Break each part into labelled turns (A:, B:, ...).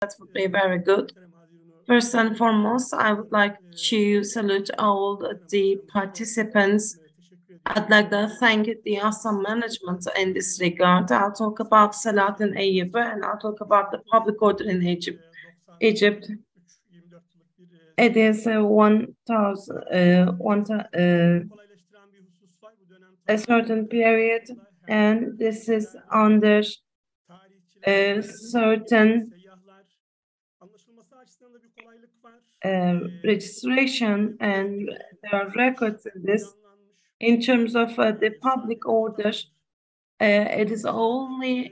A: that would be very good. First and foremost, I would like to salute all the participants. I'd like to thank the ASSAM management in this regard. I'll talk about Saladin Eyyubi and I'll talk about the public order in Egypt. It is a certain period, and this is under a certain registration, and there are records in this. In terms of the public order, it is only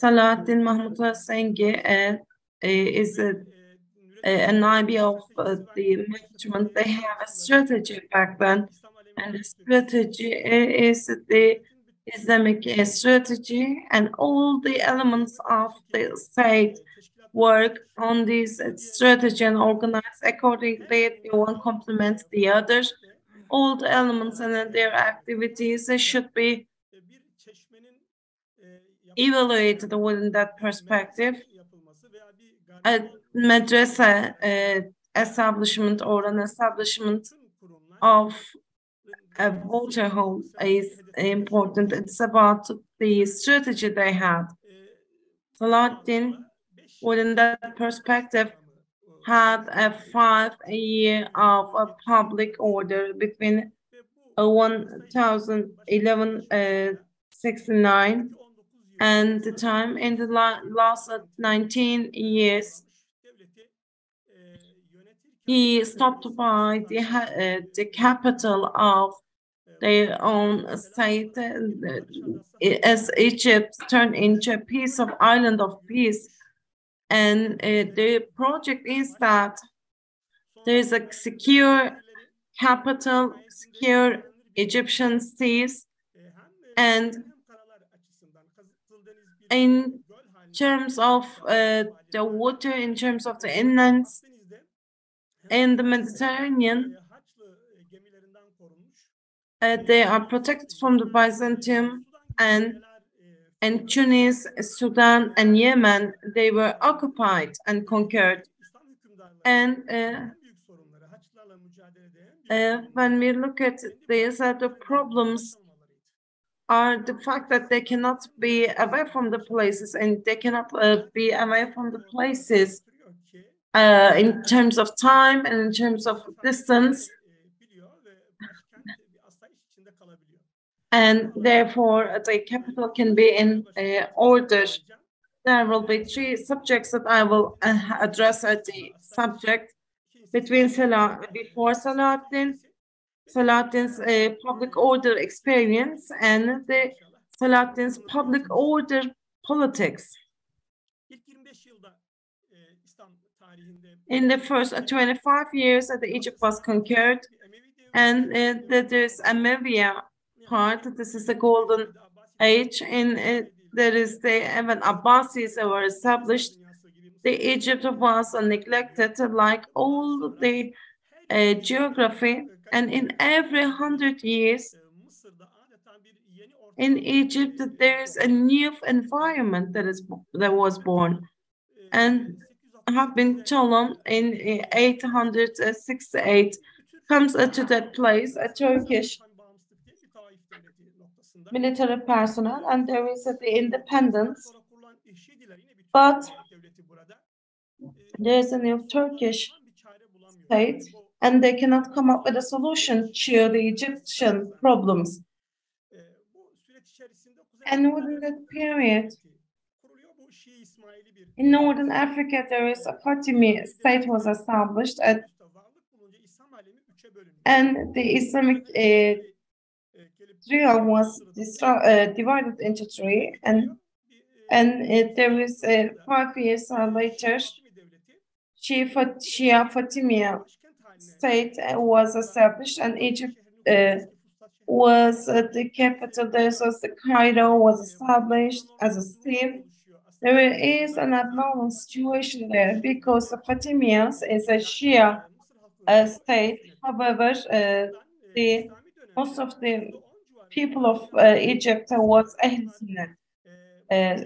A: Salahaddin Mahmud Sengi is an idea of the management. They have a strategy back then, and the strategy is the Islamic strategy, and all the elements of the state work on this strategy and organize accordingly. One complements the other. All the elements and their activities should be evaluated within that perspective. A madrasa establishment or an establishment of a water hole is important. It's about the strategy they had. Saladin, within that perspective, had a 5-year of a public order between 1169 and the time in the last 19 years. He stopped by the capital of their own state as Egypt turned into a piece of island of peace. And the project is that there is a secure capital, secure Egyptian seas, and in terms of the water, in terms of the inlands in the Mediterranean, they are protected from the Byzantium, and Tunis, Sudan, and Yemen, they were occupied and conquered. And when we look at these, the problems are the fact that they cannot be away from the places, and they cannot be away from the places in terms of time and in terms of distance. And therefore, the capital can be in order. There will be 3 subjects that I will address at the subject between before Saladin's public order experience and the Saladin's public order politics. In the first 25 years that Egypt was conquered, and there's Amelia part. This is the golden age, and there is when Abbasis were established, the Egypt was neglected, like all the geography, and in every 100 years in Egypt there is a new environment that was born, and have been told in 868 comes to that place a Turkish military personnel, and there is the independence, but there is a new Turkish state, and they cannot come up with a solution to the Egyptian problems. And within that period, in Northern Africa, there is a Fatimi state was established, and the Islamic realm was divided into 3, and there is 5 years later, Shia Fatimiyya state was established, and Egypt was the capital. There was the Cairo was established as a state. There is an abnormal situation there because the Fatimiyas is a Shia state. However, most of the people of Egypt was Ahl Sunnah. So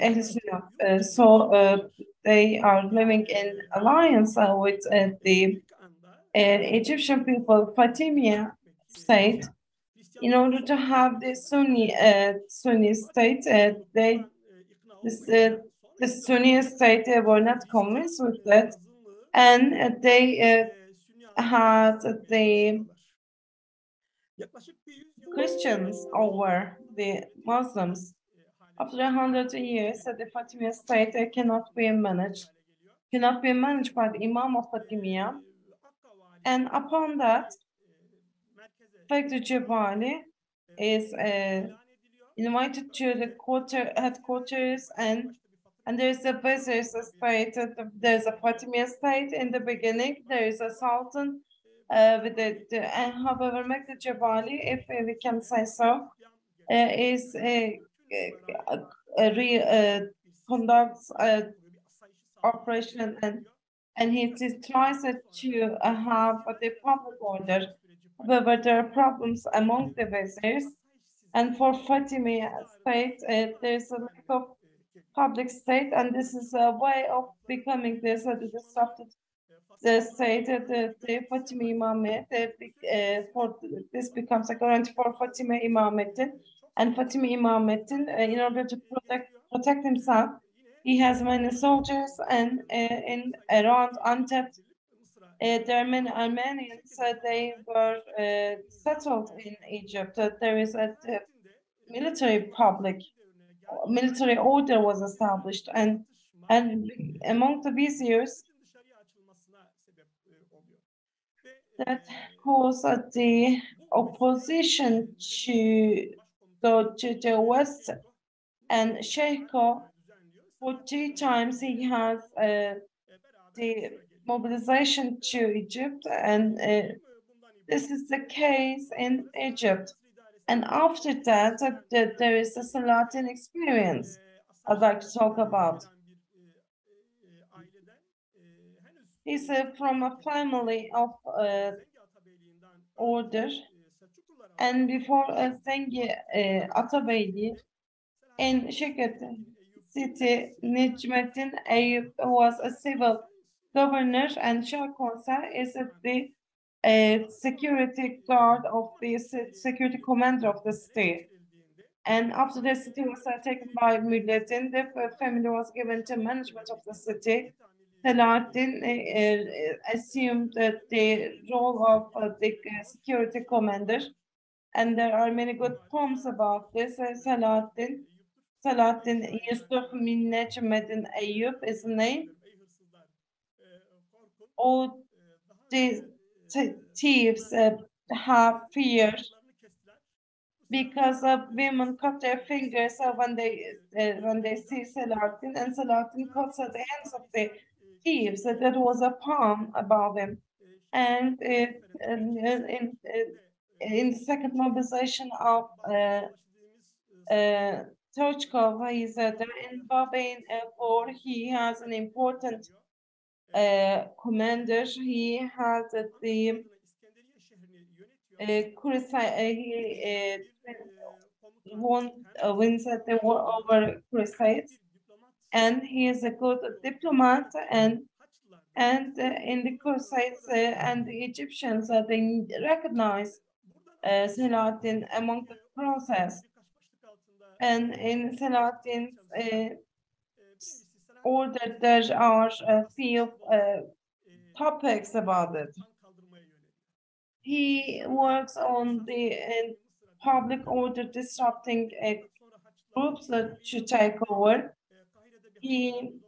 A: they are living in alliance with the Egyptian people, Fatimiyya state. In order to have the Sunni state, this, uh, the Sunni state were not convinced with that, and they had the Christians over the Muslims. After 100 years, the Fatimiyya state cannot be managed by the Imam of Fatimiyya. And upon that, Fakhri Vali is invited to the headquarters, and there's a business state. There's a Fatimiyya state in the beginning. There is a sultan with and however, Mehdi Jabali, if we can say so, is conducts operation, and he tries to have the public order. However, there are problems among the viziers, and for Fatimiyya state, there's a lack of public state, and this is a way of becoming this disrupted the state. The Fatimi Imamate, for this becomes a guarantee for Fatima Imametin, and Fatimi Imametin, in order to protect himself, he has many soldiers, and in around Antep, there are many Armenians. They were settled in Egypt. There is a military order was established, and among the viziers that caused the opposition to go to the west, and Sheikho, for 3 times he has the mobilization to Egypt, and this is the case in Egypt. And after that, there is the Saladin experience I'd like to talk about. He's from a family of order, and before Zengi Atabeyli in Şirket city, Necmettin Eyüp was a civil governor, and Shah Konser is the security guard of the security commander of the state. And after the city was taken by Mülletin, the family was given to management of the city. Selahattin assumed the role of the security commander, and there are many good poems about this. Selahattin Yusuf Necmettin Eyüp is the name. All the thieves have fear because of women cut their fingers when they see Selahattin, and Selahattin cuts the hands of the thieves. That was a poem about them. And in the second mobilization of Turchkov, he said that in Babain war he has an important commander. He has the wins at the war over Crusades, and he is a good diplomat, and in the Crusades and the Egyptians, they recognize Selahattin among the process, and in Selahattin's order there are a few topics about it. He works on the public order disrupting groups that should take over. He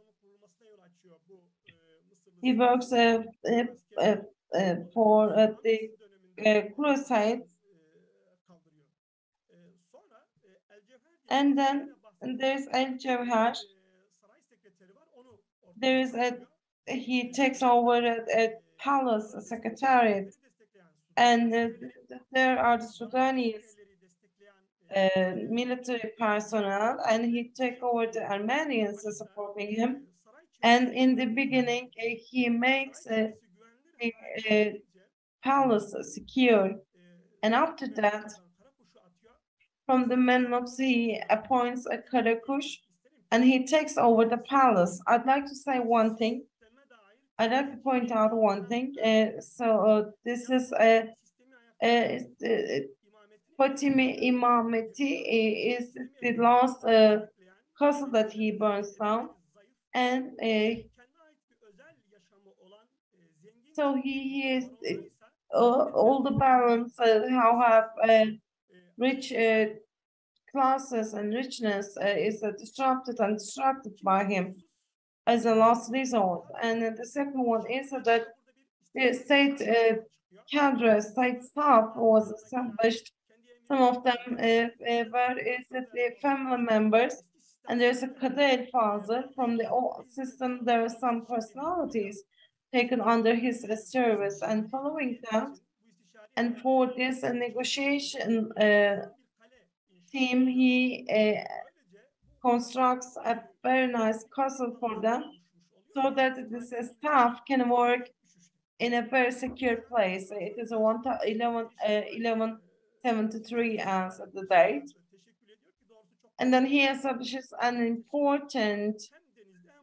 A: works for the Crusades, and then there's El Jawhar. There is he takes over a palace, a secretariat, and there are the Sudanese military personnel, and he takes over the Armenians supporting him. And in the beginning, he makes the palace secure, and after that, from the Mamluks, he appoints a Karakush, and he takes over the palace. I'd like to say one thing. I'd like to point out one thing. This is Fatimi Imameti is the last castle that he burns down, and so he is all the barons how have rich classes and richness is disrupted and distracted by him as a last resort. And the second one is that the state cadre, state staff was established. Some of them were the family members, and there's a Kader father from the old system. There are some personalities taken under his service, and following that, and for this negotiation team, he constructs a very nice castle for them, so that this staff can work in a very secure place. It is a 1173 as the date. And then he establishes an important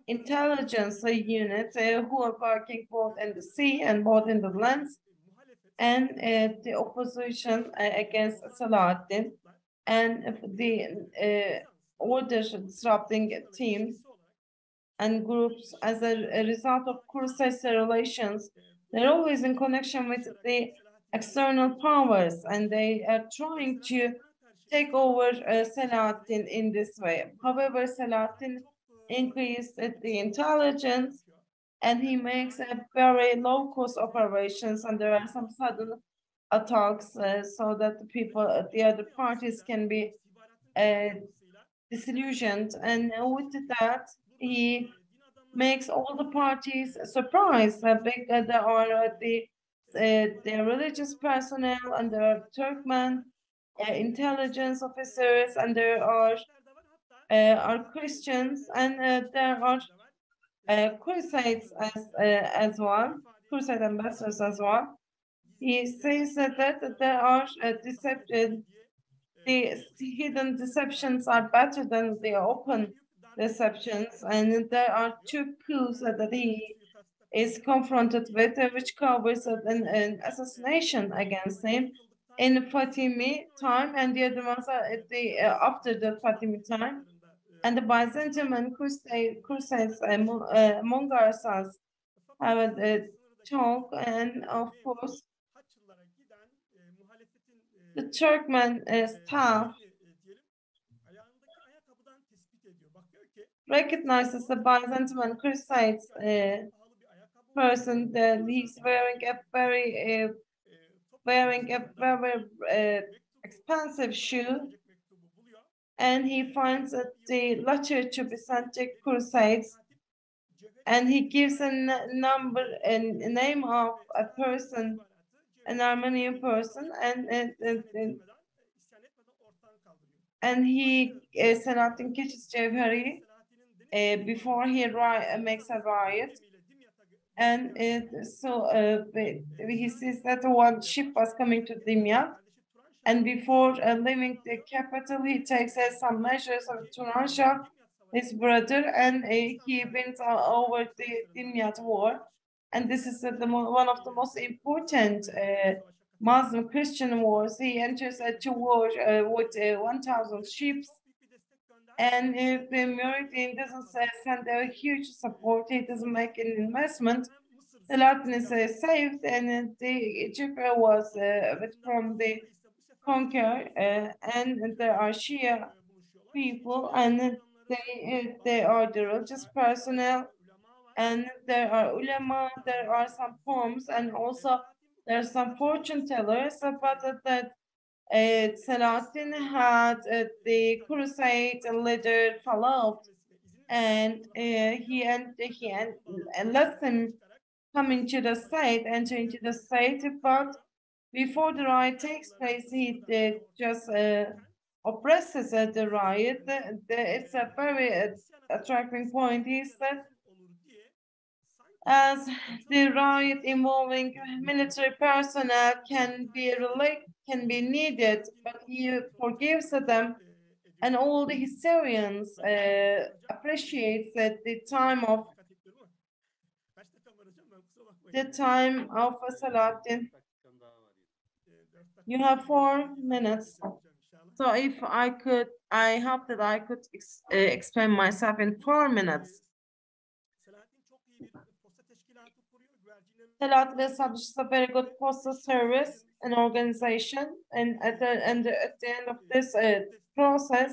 A: intelligence unit who are working both in the sea and both in the lands, and the opposition against Saladin, and the order disrupting teams and groups as a result of crusade relations. They're always in connection with the external powers, and they are trying to take over Selahattin in this way. However, Selahattin increased the intelligence, and he makes a very low-cost operations, and there are some sudden attacks so that the people, the other parties can be disillusioned. And with that, he makes all the parties surprised. There are the religious personnel, and there are Turkmen intelligence officers, and there are Christians, and there are crusades as well, crusade ambassadors as well. He says that there are the hidden deceptions are better than the open deceptions, and there are two coups that he is confronted with, which covers an assassination against him in Fatimi time, and the other ones are after the Fatimi time. And the Byzantium and Crusades among ourselves have a talk, and of course the Turkmen staff recognizes the Byzantium and Crusades person that he's wearing a very expensive shoe, and he finds the letter to Byzantine Crusades, and he gives a number and a name of a person, an Armenian person, and he Selahattin catches Cevheri before he makes a riot. And he sees that one ship was coming to Dimyat, and before leaving the capital, he takes some measures of Turan Shah, his brother, and he wins over the Dimyat war. And this is one of the most important Muslim Christian wars. He enters into war with 1,000 ships, and if the Muridian doesn't send a huge support, he doesn't make an investment, Selahattin is saved, and the Egypt was from the conquer, and there are Shia people, and they are the religious personnel, and there are ulama, there are some poems, and also there are some fortune tellers about that Selahattin had the crusade leader followed, and he lets him come into the state, enter into the state, but before the riot takes place, he just oppresses the riot. It's a very attracting point is that as the riot involving military personnel can be needed, but he forgives them and all the historians appreciate that the time of Saladin. You have 4 minutes. So if I could, I hope that I could explain myself in 4 minutes. Saladin establishes a very good postal service and organization, and at the end of this process,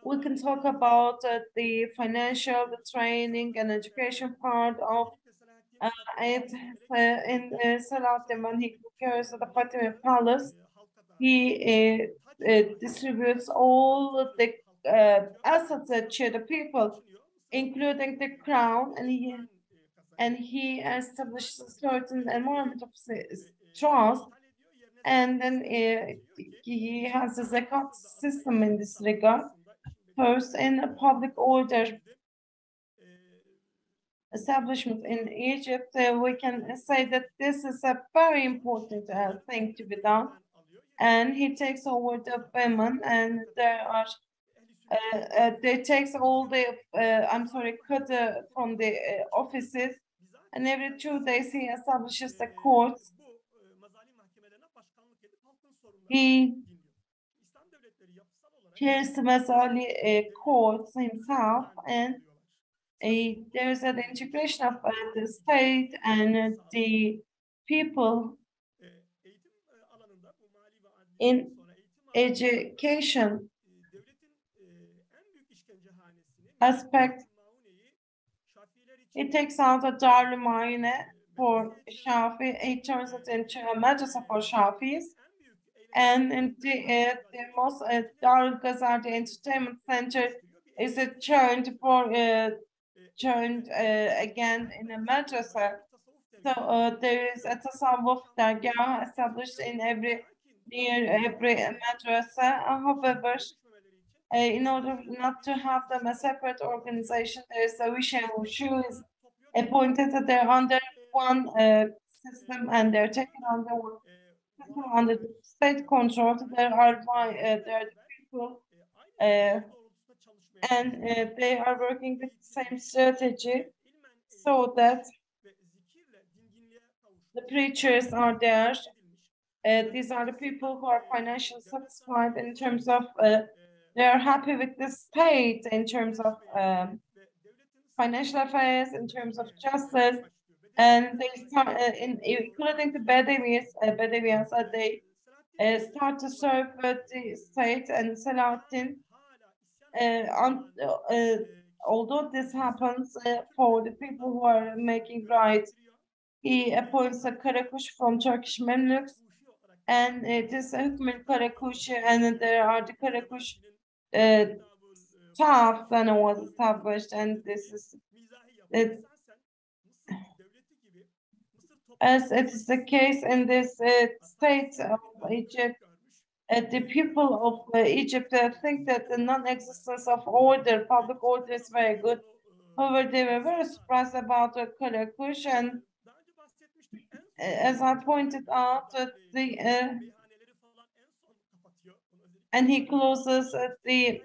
A: we can talk about the financial, the training, and education part of it. In Saladin, when he carries the Fatima Palace, he distributes all the assets to the people, including the crown, and he establishes a certain environment of trust, and then he has a zakat system in this regard. First, in a public order establishment in Egypt, we can say that this is a very important thing to be done. And he takes over the women, and there are they takes all the cut from the offices, and every 2 days he establishes the courts. He hears the Masali courts himself, and there's an integration of the state and the people in education aspect. It takes out a Darul Mayne for Shafi, it turns it into a madrasa for Shafis, and in the most Darul Ghazal, the entertainment center, is turned again in a madrasa. So there is a tasawwuf dargah established in near every madrasa. However, in order not to have them a separate organization, there is a vision who is appointed that they're under one system, and they're taken under one system under the state control. There are people and they are working with the same strategy, so that the preachers are there. These are the people who are financially satisfied in terms of they are happy with the state in terms of financial affairs, in terms of justice, and they start including the Bedouins, they start to serve the state. And Salatin, although this happens for the people who are making right, he appoints a Karakush from Turkish Memluks, and it is a Hükmül Karakush, and there are the Karakush staff that was established, and this is it. As it is the case in this state of Egypt, the people of Egypt think that the non-existence of order, public order, is very good. However, they were very surprised about the Karakush, and as I pointed out, and he closes the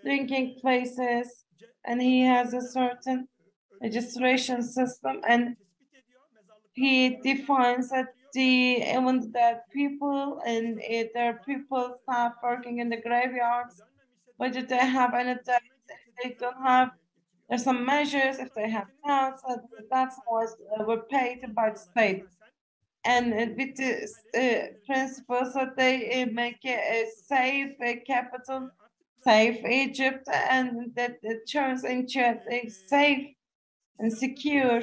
A: drinking places, and he has a certain registration system, and he defines that even that people and there are people staff working in the graveyards, whether they have any debts, if they don't have, there's some measures, if they have debts, that's what were paid by the state. And with the principles that they make a safe capital, safe Egypt, and that it turns into a safe and secure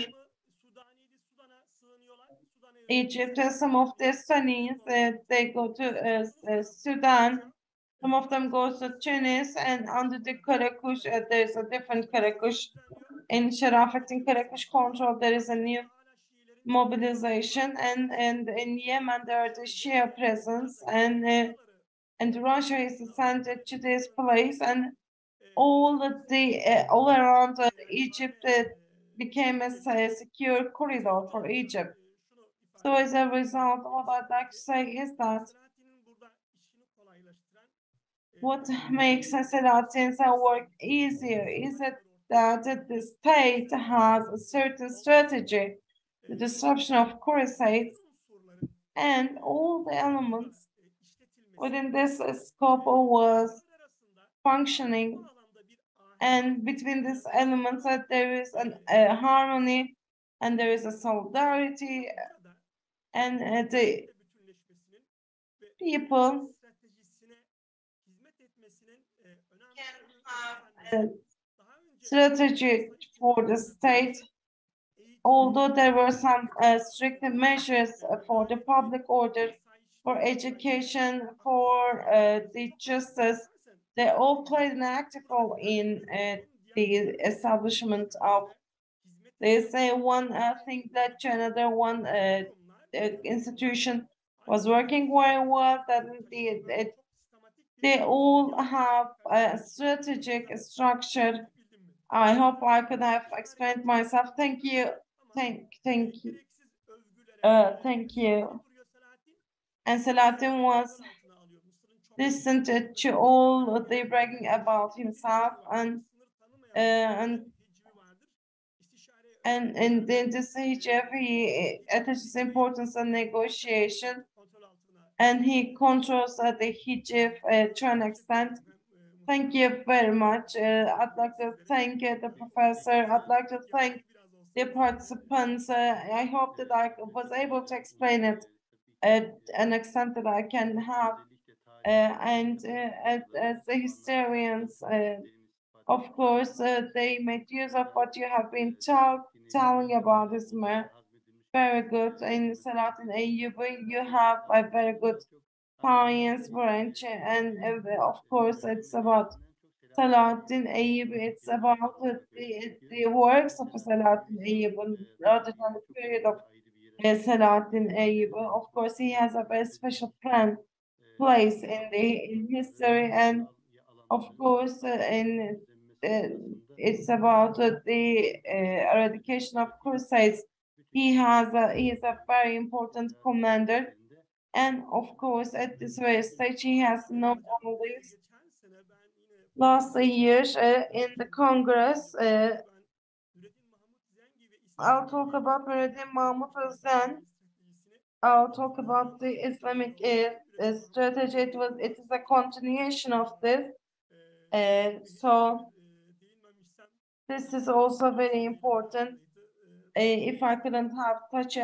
A: Egypt. Some of the Sunnis, they go to Sudan. Some of them go to Tunis, and under the Karakush, there's a different Karakush. In Sharafettin Karakush control, there is a new mobilization, and in Yemen there are the Shia presence, and Russia is sent to this place, and all around Egypt became a secure corridor for Egypt. So as a result, what I'd like to say is that what makes Selahattin's work easier is it that the state has a certain strategy, the disruption of crusades, and all the elements within this scope was functioning, and between these elements there is a harmony and there is a solidarity, and the people can have a strategy for the state, although there were some strict measures for the public order, for education, for the justice. They all played an active role in the establishment of, they say, one thing led to another, one institution was working very well, that they all have a strategic structure. I hope I could have explained myself. Thank you. Thank you. Thank you. And Selahattin was listened to all the bragging about himself, and in this hijab, he attaches importance on negotiation, and he controls the hijab to an extent. Thank you very much. I'd like to thank the professor. I'd like to thank the participants. I hope that I was able to explain it at an extent that I can have. And as the historians, of course, they made use of what you have been telling about this man. Very good. In Selahattin Eyyubi, you have a very good science branch, and of course, it's about Selahattin Eyyubi. It's about the works of Selahattin Eyyubi rather than the period of Selahattin Eyyubi. Of course, he has a very special place in history, and of course, it's about the eradication of crusades. He is a very important commander, and of course, at this very stage, he has known all this. Last year in the Congress, I'll talk about Nureddin Mahmut Özden. I'll talk about the Islamic strategy. It is a continuation of this. So this is also very important. If I couldn't have touched